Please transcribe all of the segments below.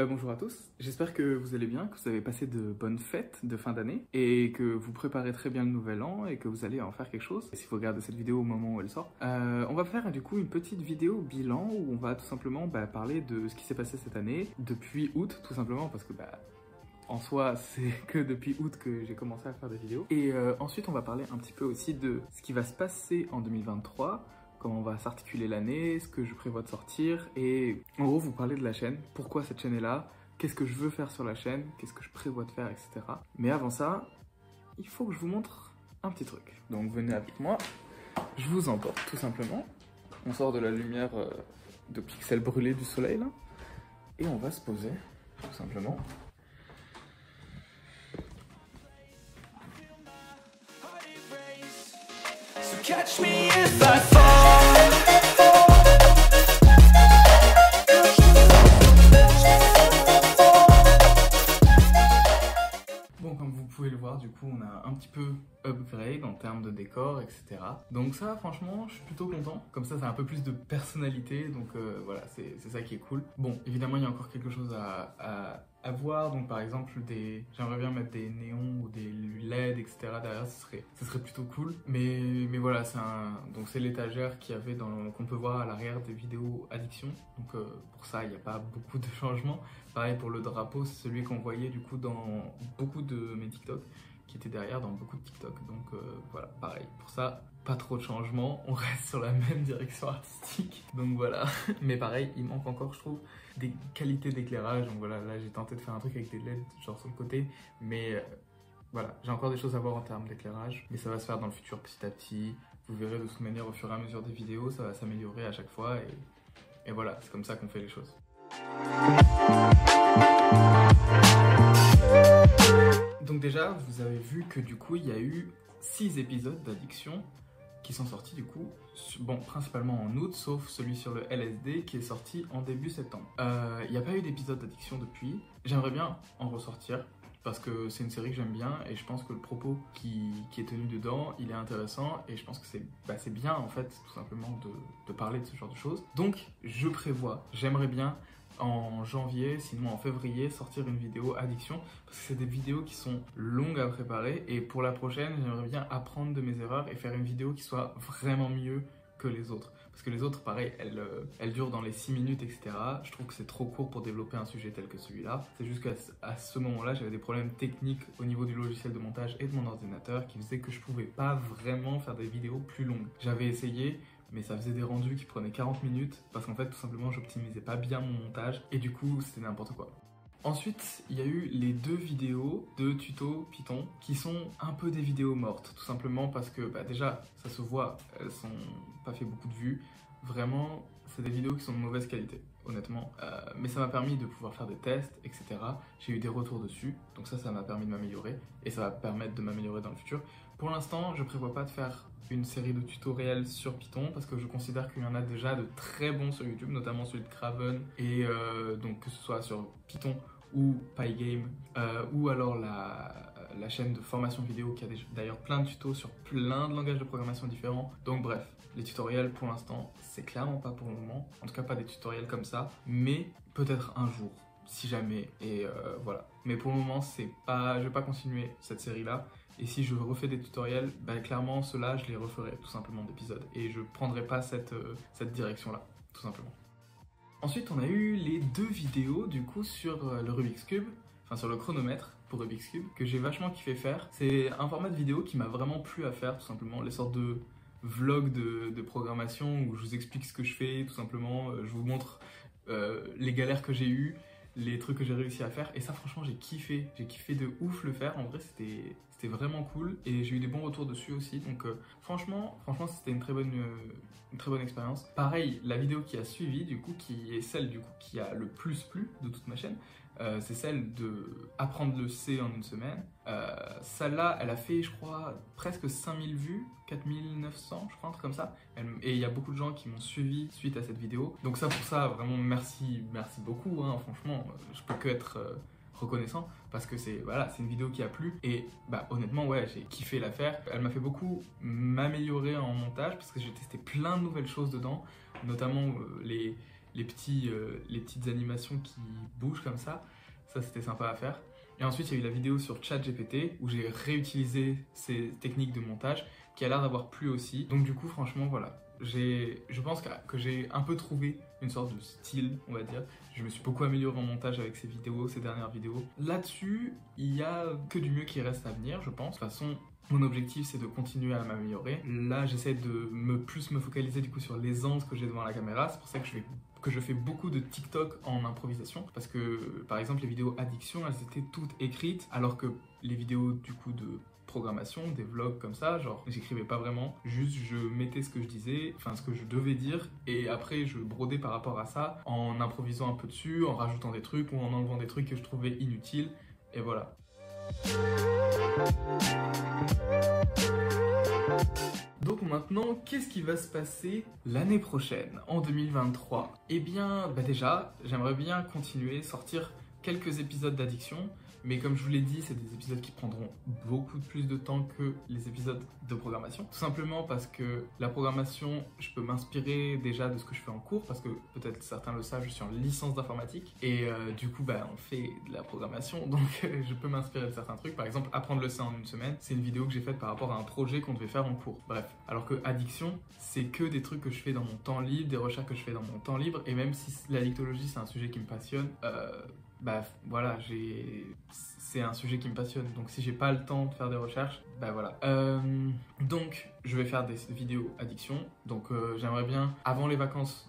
Bonjour à tous, j'espère que vous allez bien, que vous avez passé de bonnes fêtes de fin d'année et que vous préparez très bien le nouvel an et que vous allez en faire quelque chose. Si vous regardez cette vidéo au moment où elle sort, on va faire du coup une petite vidéo bilan où on va tout simplement parler de ce qui s'est passé cette année depuis août, tout simplement parce que en soi, c'est que depuis août que j'ai commencé à faire des vidéos. Et ensuite, on va parler un petit peu aussi de ce qui va se passer en 2023, comment on va s'articuler l'année, ce que je prévois de sortir, et en gros, vous parler de la chaîne, pourquoi cette chaîne est là, qu'est-ce que je veux faire sur la chaîne, qu'est-ce que je prévois de faire, etc. Mais avant ça, il faut que je vous montre un petit truc. Donc venez avec moi, je vous emporte tout simplement. On sort de la lumière de pixels brûlés du soleil, là, et on va se poser, tout simplement. Catch me if I fall. Bon, comme vous pouvez le voir, du coup, on a un petit peu upgrade en termes de décor, etc. Donc ça, franchement, je suis plutôt content. Comme ça a un peu plus de personnalité, donc voilà, c'est ça qui est cool. Bon, évidemment, il y a encore quelque chose à voir. Donc par exemple, j'aimerais bien mettre des néons ou des LED, etc. derrière, ce serait plutôt cool. Mais voilà, c'est l'étagère qu'on peut voir à l'arrière des vidéos addiction. Donc pour ça, il n'y a pas beaucoup de changements. Pareil pour le drapeau, c'est celui qu'on voyait du coup dans beaucoup de mes TikTok, qui était derrière dans beaucoup de TikTok. Donc voilà, pareil. Pour ça, pas trop de changements. On reste sur la même direction artistique. Donc voilà. Mais pareil, il manque encore, je trouve, des qualités d'éclairage. Donc voilà, là j'ai tenté de faire un truc avec des LED genre sur le côté. Mais voilà, j'ai encore des choses à voir en termes d'éclairage. Mais ça va se faire dans le futur petit à petit. Vous verrez de toute manière au fur et à mesure des vidéos, ça va s'améliorer à chaque fois. Et voilà, c'est comme ça qu'on fait les choses. Donc déjà, vous avez vu que du coup, il y a eu 6 épisodes d'Addiction qui sont sortis du coup, bon, principalement en août, sauf celui sur le LSD qui est sorti en début septembre. Il n'y a pas eu d'épisode d'Addiction depuis. J'aimerais bien en ressortir parce que c'est une série que j'aime bien et je pense que le propos qui est tenu dedans, il est intéressant et je pense que c'est bien en fait, tout simplement, de parler de ce genre de choses. Donc, j'aimerais bien en janvier, sinon en février, sortir une vidéo addiction parce que c'est des vidéos qui sont longues à préparer et pour la prochaine, j'aimerais bien apprendre de mes erreurs et faire une vidéo qui soit vraiment mieux que les autres. Parce que les autres, pareil, elles durent dans les 6 minutes, etc. Je trouve que c'est trop court pour développer un sujet tel que celui-là. C'est juste qu'à ce moment-là, j'avais des problèmes techniques au niveau du logiciel de montage et de mon ordinateur qui faisaient que je pouvais pas vraiment faire des vidéos plus longues. J'avais essayé, mais ça faisait des rendus qui prenaient 40 minutes parce qu'en fait, tout simplement, j'optimisais pas bien mon montage et du coup, c'était n'importe quoi. Ensuite, il y a eu les 2 vidéos de tuto Python qui sont un peu des vidéos mortes, tout simplement parce que déjà, ça se voit, elles sont pas fait beaucoup de vues. Vraiment, c'est des vidéos qui sont de mauvaise qualité, honnêtement. Mais ça m'a permis de pouvoir faire des tests, etc. J'ai eu des retours dessus, donc ça m'a permis de m'améliorer et ça va permettre de m'améliorer dans le futur. Pour l'instant, je prévois pas de faire une série de tutoriels sur Python parce que je considère qu'il y en a déjà de très bons sur YouTube, notamment celui de Craven et donc que ce soit sur Python ou Pygame ou alors la chaîne de formation vidéo qui a d'ailleurs plein de tutos sur plein de langages de programmation différents. Donc bref, les tutoriels pour l'instant, c'est clairement pas pour le moment, en tout cas pas des tutoriels comme ça, mais peut-être un jour, si jamais, et voilà. Mais pour le moment, je vais pas continuer cette série-là. Et si je refais des tutoriels, clairement, ceux-là, je les referai tout simplement d'épisodes. Et je prendrai pas cette direction-là, tout simplement. Ensuite, on a eu les 2 vidéos, du coup, sur le Rubik's Cube, enfin sur le chronomètre pour Rubik's Cube, que j'ai vachement kiffé faire. C'est un format de vidéo qui m'a vraiment plu à faire, tout simplement. Les sortes de vlogs de programmation où je vous explique ce que je fais, tout simplement. Je vous montre les galères que j'ai eues, les trucs que j'ai réussi à faire, et ça franchement j'ai kiffé de ouf le faire. En vrai c'était vraiment cool et j'ai eu des bons retours dessus aussi, donc franchement c'était une très bonne expérience. Pareil, la vidéo qui a suivi du coup, qui est celle du coup qui a le plus plu de toute ma chaîne, c'est celle de apprendre le C en une semaine. Celle-là, elle a fait, je crois, presque 5000 vues, 4900, je crois, un truc comme ça. Et il y a beaucoup de gens qui m'ont suivi suite à cette vidéo. Donc ça, pour ça, vraiment, merci beaucoup, hein, franchement, je peux que être reconnaissant parce que c'est une vidéo qui a plu et honnêtement, ouais, j'ai kiffé la faire. Elle m'a fait beaucoup m'améliorer en montage parce que j'ai testé plein de nouvelles choses dedans, notamment les les petites animations qui bougent comme ça c'était sympa à faire. Et ensuite il y a eu la vidéo sur ChatGPT où j'ai réutilisé ces techniques de montage qui a l'air d'avoir plu aussi. Donc du coup franchement voilà, je pense que j'ai un peu trouvé une sorte de style, on va dire. Je me suis beaucoup amélioré en montage avec ces dernières vidéos. Là-dessus, il y a que du mieux qui reste à venir, je pense. De toute façon, mon objectif, c'est de continuer à m'améliorer. Là, j'essaie de plus me focaliser du coup sur l'aisance que j'ai devant la caméra. C'est pour ça que je fais beaucoup de TikTok en improvisation. Parce que, par exemple, les vidéos addiction, elles étaient toutes écrites, alors que les vidéos du coup de programmation, des vlogs comme ça, genre j'écrivais pas vraiment, juste je mettais ce que je disais, enfin ce que je devais dire, et après je brodais par rapport à ça en improvisant un peu dessus, en rajoutant des trucs ou en enlevant des trucs que je trouvais inutiles, et voilà. Donc maintenant, qu'est-ce qui va se passer l'année prochaine, en 2023? Eh bien, déjà, j'aimerais bien continuer, sortir quelques épisodes d'addiction, mais comme je vous l'ai dit, c'est des épisodes qui prendront beaucoup plus de temps que les épisodes de programmation. Tout simplement parce que la programmation, je peux m'inspirer déjà de ce que je fais en cours, parce que peut-être certains le savent, je suis en licence d'informatique, et du coup, on fait de la programmation, donc je peux m'inspirer de certains trucs. Par exemple, apprendre le C en une semaine, c'est une vidéo que j'ai faite par rapport à un projet qu'on devait faire en cours. Bref, alors que addiction, c'est que des trucs que je fais dans mon temps libre, des recherches que je fais dans mon temps libre, et même si l'addictologie, c'est un sujet qui me passionne, voilà, c'est un sujet qui me passionne, donc si j'ai pas le temps de faire des recherches, voilà. Donc je vais faire des vidéos addiction, donc j'aimerais bien avant les vacances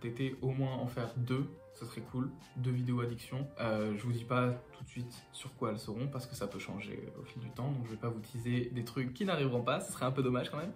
d'été au moins en faire 2, ce serait cool, 2 vidéos addiction. Je vous dis pas tout de suite sur quoi elles seront parce que ça peut changer au fil du temps, donc je vais pas vous teaser des trucs qui n'arriveront pas, ce serait un peu dommage quand même.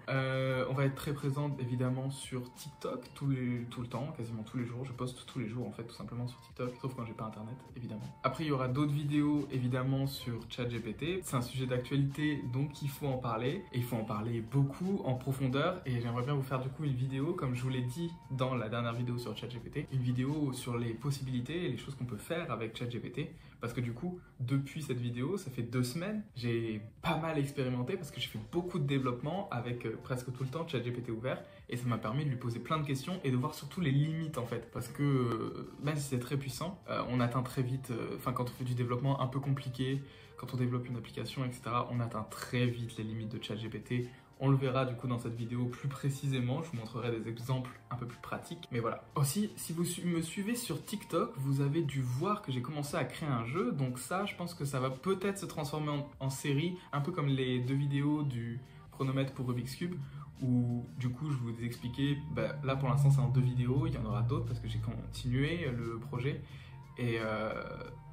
On va être très présente évidemment sur TikTok tout le temps, quasiment tous les jours, je poste tous les jours en fait tout simplement sur TikTok, sauf quand j'ai pas internet évidemment. Après il y aura d'autres vidéos évidemment sur ChatGPT, c'est un sujet d'actualité donc il faut en parler, et il faut en parler beaucoup en profondeur, et j'aimerais bien vous faire du coup une vidéo comme je vous l'ai dit dans la dernière vidéo sur ChatGPT, une vidéo sur les possibilités et les choses qu'on peut faire avec ChatGPT, parce que du coup depuis cette vidéo ça fait 2 semaines, j'ai pas mal expérimenté parce que j'ai fait beaucoup de développement avec presque tout le temps ChatGPT ouvert, et ça m'a permis de lui poser plein de questions et de voir surtout les limites en fait, parce que même si c'est très puissant, on atteint très vite, quand on fait du développement un peu compliqué, quand on développe une application etc, on atteint très vite les limites de ChatGPT. On le verra du coup dans cette vidéo plus précisément, je vous montrerai des exemples un peu plus pratiques, mais voilà. Aussi, si vous me suivez sur TikTok, vous avez dû voir que j'ai commencé à créer un jeu, donc ça, je pense que ça va peut-être se transformer en série, un peu comme les 2 vidéos du chronomètre pour Rubik's Cube, où du coup je vous ai expliqué, là pour l'instant c'est en 2 vidéos, il y en aura d'autres parce que j'ai continué le projet,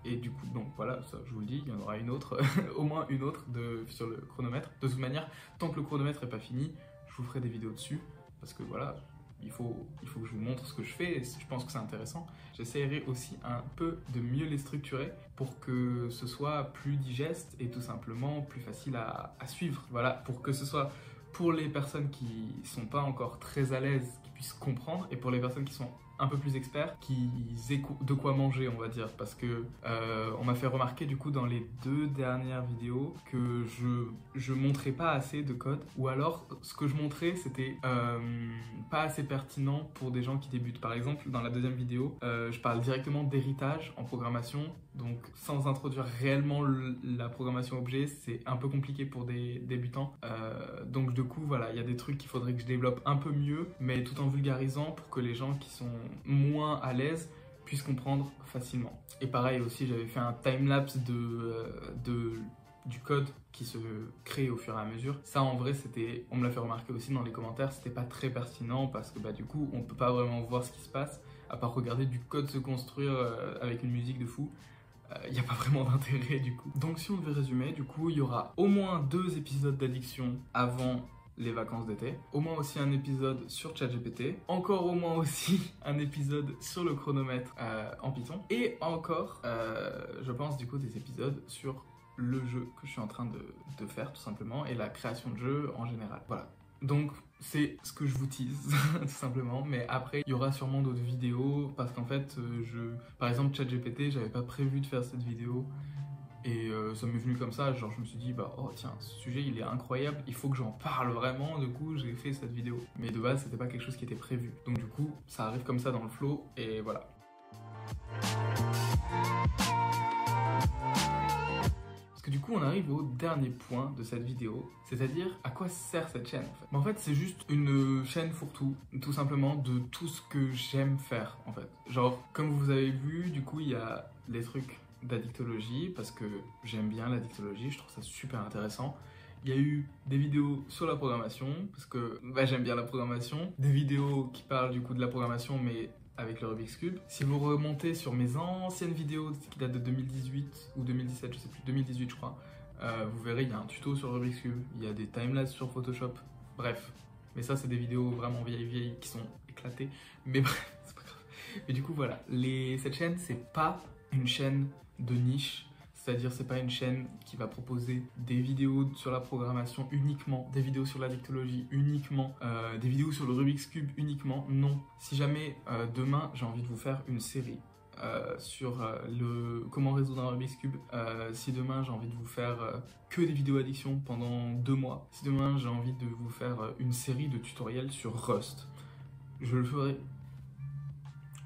et du coup, donc voilà, ça, je vous le dis, il y en aura une autre, au moins une autre sur le chronomètre. De toute manière, tant que le chronomètre n'est pas fini, je vous ferai des vidéos dessus, parce que voilà, il faut que je vous montre ce que je fais, et je pense que c'est intéressant. J'essaierai aussi un peu de mieux les structurer pour que ce soit plus digeste et tout simplement plus facile à suivre. Voilà, pour que ce soit pour les personnes qui sont pas encore très à l'aise, qui puissent comprendre, et pour les personnes qui sont un peu plus experts, qui aient de quoi manger on va dire, parce que on m'a fait remarquer du coup dans les 2 dernières vidéos que je montrais pas assez de code, ou alors ce que je montrais c'était pas assez pertinent pour des gens qui débutent. Par exemple dans la 2e vidéo, je parle directement d'héritage en programmation, donc sans introduire réellement la programmation objet, c'est un peu compliqué pour des débutants, donc du coup voilà, il y a des trucs qu'il faudrait que je développe un peu mieux, mais tout en vulgarisant pour que les gens qui sont moins à l'aise puissent comprendre facilement. Et pareil aussi, j'avais fait un timelapse du code qui se crée au fur et à mesure. Ça en vrai, on me l'a fait remarquer aussi dans les commentaires, c'était pas très pertinent parce que du coup on peut pas vraiment voir ce qui se passe à part regarder du code se construire avec une musique de fou. Il n'y a pas vraiment d'intérêt du coup. Donc si on devait résumer, du coup il y aura au moins 2 épisodes d'addiction avant les vacances d'été, au moins aussi un épisode sur ChatGPT, encore au moins aussi un épisode sur le chronomètre en Python, et encore je pense du coup des épisodes sur le jeu que je suis en train de faire tout simplement, et la création de jeu en général. Voilà, donc c'est ce que je vous tease tout simplement, mais après il y aura sûrement d'autres vidéos parce qu'en fait par exemple ChatGPT, j'avais pas prévu de faire cette vidéo Et ça m'est venu comme ça, genre je me suis dit bah oh tiens, ce sujet il est incroyable, il faut que j'en parle vraiment, du coup j'ai fait cette vidéo. Mais de base c'était pas quelque chose qui était prévu. Donc du coup ça arrive comme ça dans le flow et voilà. Parce que du coup on arrive au dernier point de cette vidéo, c'est-à-dire à quoi sert cette chaîne en fait. En fait c'est juste une chaîne fourre-tout, tout simplement de tout ce que j'aime faire en fait. Genre comme vous avez vu, du coup il y a des trucs d'addictologie parce que j'aime bien l'addictologie, je trouve ça super intéressant. Il y a eu des vidéos sur la programmation parce que bah, j'aime bien la programmation, des vidéos qui parlent du coup de la programmation mais avec le Rubik's Cube. Si vous remontez sur mes anciennes vidéos qui datent de 2018 ou 2017, je sais plus, 2018 je crois, vous verrez il y a un tuto sur le Rubik's Cube, il y a des timelapses sur Photoshop, bref. Mais ça c'est des vidéos vraiment vieilles qui sont éclatées, mais bref, c'est pas grave. Mais du coup voilà, cette chaîne c'est pas une chaîne de niche, c'est-à-dire c'est pas une chaîne qui va proposer des vidéos sur la programmation uniquement, des vidéos sur l'addictologie uniquement, des vidéos sur le Rubik's Cube uniquement, non. Si jamais demain j'ai envie de vous faire une série sur comment résoudre un Rubik's Cube, si demain j'ai envie de vous faire que des vidéos addiction pendant 2 mois, si demain j'ai envie de vous faire une série de tutoriels sur Rust, je le ferai.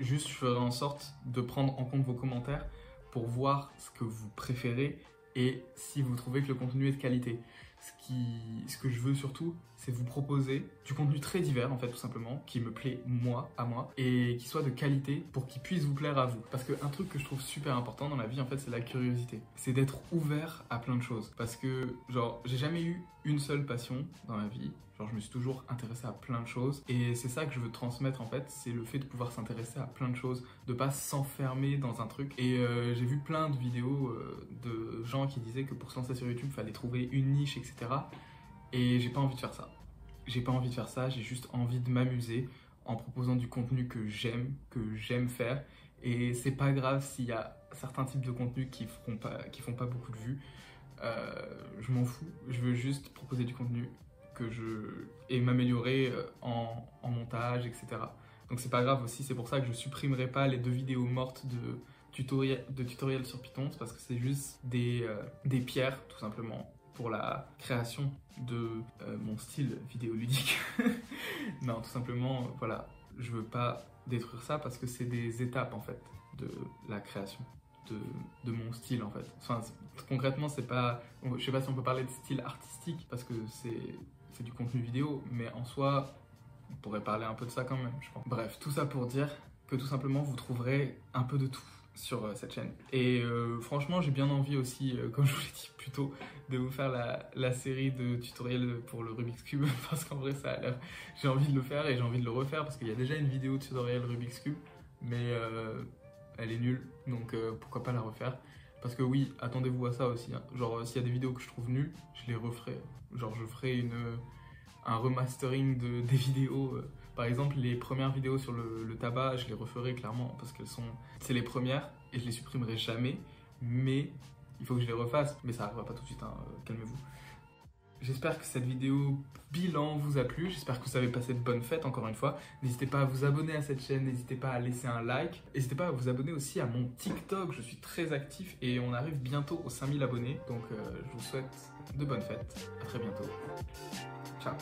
Juste je ferai en sorte de prendre en compte vos commentaires pour voir ce que vous préférez et si vous trouvez que le contenu est de qualité. Ce que je veux surtout, c'est vous proposer du contenu très divers en fait tout simplement, qui me plaît à moi, et qui soit de qualité pour qu'il puisse vous plaire à vous. Parce qu'un truc que je trouve super important dans la vie en fait, c'est la curiosité. C'est d'être ouvert à plein de choses. Parce que genre, j'ai jamais eu une seule passion dans ma vie. Genre je me suis toujours intéressé à plein de choses et c'est ça que je veux transmettre en fait, c'est le fait de pouvoir s'intéresser à plein de choses, de pas s'enfermer dans un truc. Et j'ai vu plein de vidéos de gens qui disaient que pour se lancer sur YouTube, il fallait trouver une niche, etc. Et j'ai pas envie de faire ça. J'ai pas envie de faire ça, j'ai juste envie de m'amuser en proposant du contenu que j'aime faire. Et c'est pas grave s'il y a certains types de contenus qui font pas beaucoup de vues. Je m'en fous, je veux juste proposer du contenu et m'améliorer en montage, etc. Donc c'est pas grave aussi, c'est pour ça que je supprimerai pas les 2 vidéos mortes de tutoriels sur Python, c'est parce que c'est juste des pierres tout simplement pour la création de mon style vidéoludique. Non, tout simplement, voilà, je veux pas détruire ça parce que c'est des étapes en fait de la création de mon style en fait. Enfin, concrètement, c'est pas, je sais pas si on peut parler de style artistique parce que c'est du contenu vidéo, mais en soi, on pourrait parler un peu de ça quand même, je pense. Bref, tout ça pour dire que tout simplement, vous trouverez un peu de tout sur cette chaîne. Et franchement, j'ai bien envie aussi, comme je vous l'ai dit plus tôt, de vous faire la série de tutoriels pour le Rubik's Cube, parce qu'en vrai, ça a l'air... J'ai envie de le faire et j'ai envie de le refaire, parce qu'il y a déjà une vidéo tutoriel Rubik's Cube, mais elle est nulle, donc pourquoi pas la refaire. Parce que oui, attendez-vous à ça aussi, hein. Genre s'il y a des vidéos que je trouve nulles, je les referai. Genre je ferai un remastering des vidéos. Par exemple, les premières vidéos sur le tabac, je les referai clairement parce c'est les premières et je les supprimerai jamais. Mais il faut que je les refasse. Mais ça arrivera pas tout de suite, hein, calmez-vous. J'espère que cette vidéo bilan vous a plu, j'espère que vous avez passé de bonnes fêtes encore une fois. N'hésitez pas à vous abonner à cette chaîne, n'hésitez pas à laisser un like. N'hésitez pas à vous abonner aussi à mon TikTok, je suis très actif et on arrive bientôt aux 5000 abonnés. Donc je vous souhaite de bonnes fêtes, à très bientôt. Ciao.